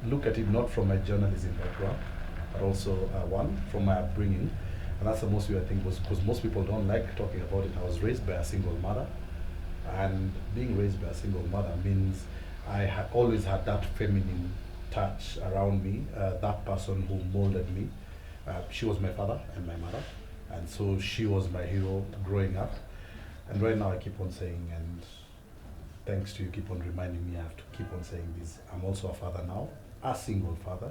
look at it not from my journalism background, but also one, from my upbringing. And that's the most way I think was because most people don't like talking about it. I was raised by a single mother, and being raised by a single mother means I always had that feminine touch around me, that person who molded me. She was my father and my mother, and so she was my hero growing up. And right now I keep on saying, and thanks to you keep on reminding me, I have to keep on saying this, I'm also a father now, a single father,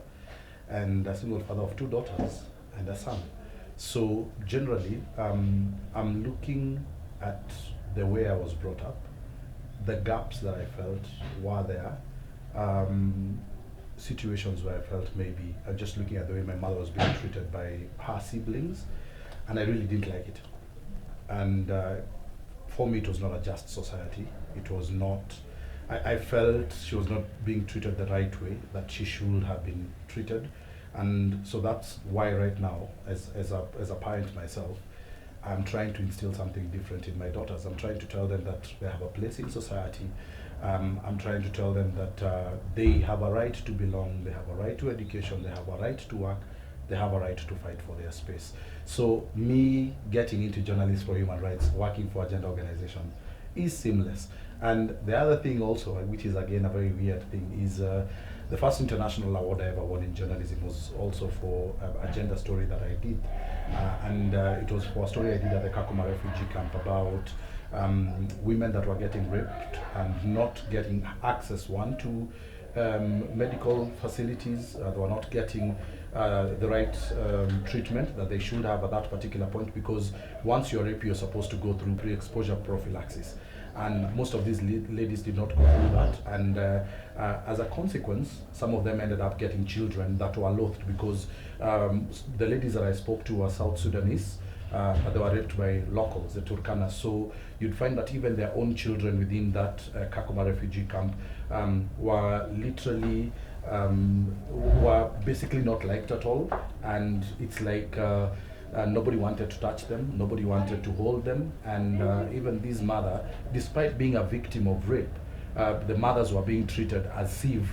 and a single father of two daughters and a son. So generally, I'm looking at the way I was brought up, the gaps that I felt were there, situations where I felt maybe, just looking at the way my mother was being treated by her siblings, and I really didn't like it. And for me, it was not a just society. It was not, I felt she was not being treated the right way that she should have been treated. And so that's why right now, as a parent myself, I'm trying to instill something different in my daughters. I'm trying to tell them that they have a place in society. I'm trying to tell them that they have a right to belong, they have a right to education, they have a right to work, they have a right to fight for their space. So me getting into Journalists for Human Rights, working for a gender organization, is seamless. And the other thing also, which is again a very weird thing, is the first international award I ever won in journalism was also for a gender story that I did. And it was for a story I did at the Kakuma refugee camp about women that were getting raped and not getting access, one, to medical facilities. They were not getting the right treatment that they should have at that particular point, because once you're raped, you're supposed to go through pre-exposure prophylaxis. And most of these ladies did not go through that. And as a consequence, some of them ended up getting children that were loathed, because the ladies that I spoke to were South Sudanese. They were raped by locals, the Turkana. So you'd find that even their own children within that Kakuma refugee camp were literally, were basically not liked at all. And it's like nobody wanted to touch them, nobody wanted to hold them. And even this mother, despite being a victim of rape, the mothers were being treated as if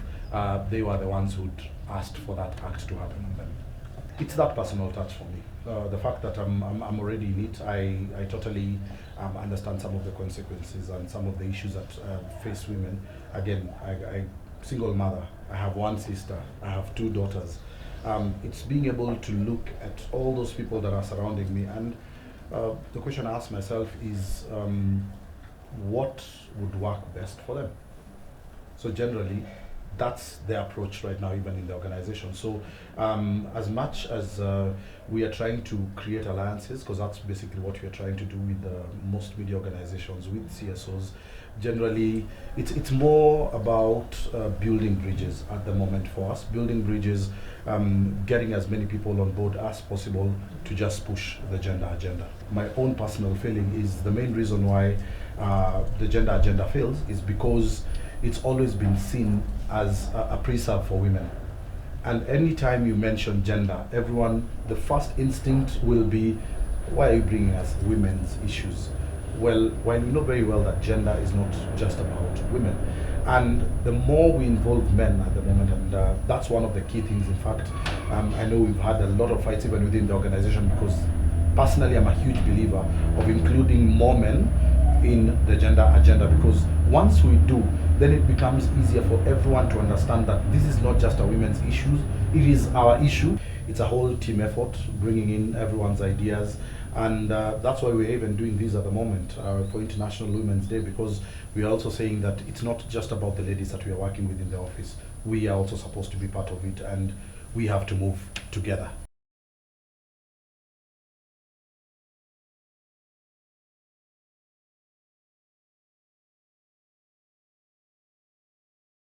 they were the ones who'd asked for that act to happen on them. It's that personal touch for me. The fact that I'm already in it, I totally understand some of the consequences and some of the issues that face women. Again, I single mother, I have one sister, I have two daughters. It's being able to look at all those people that are surrounding me, and the question I ask myself is, what would work best for them? So generally, that's the approach right now, even in the organization. So as much as we are trying to create alliances, because that's basically what we are trying to do with most media organizations, with CSOs, generally it's more about building bridges at the moment for us, building bridges, getting as many people on board as possible to just push the gender agenda. My own personal feeling is the main reason why the gender agenda fails is because it's always been seen as a preserve for women. And anytime you mention gender, everyone, the first instinct will be, why are you bringing us women's issues? Well, while we know very well that gender is not just about women. And the more we involve men at the moment, and that's one of the key things. In fact, I know we've had a lot of fights even within the organization, because personally I'm a huge believer of including more men in the gender agenda, because once we do, then it becomes easier for everyone to understand that this is not just a women's issue, it is our issue. It's a whole team effort, bringing in everyone's ideas, and that's why we're even doing this at the moment for International Women's Day, because we are also saying that it's not just about the ladies that we are working with in the office. We are also supposed to be part of it, and we have to move together.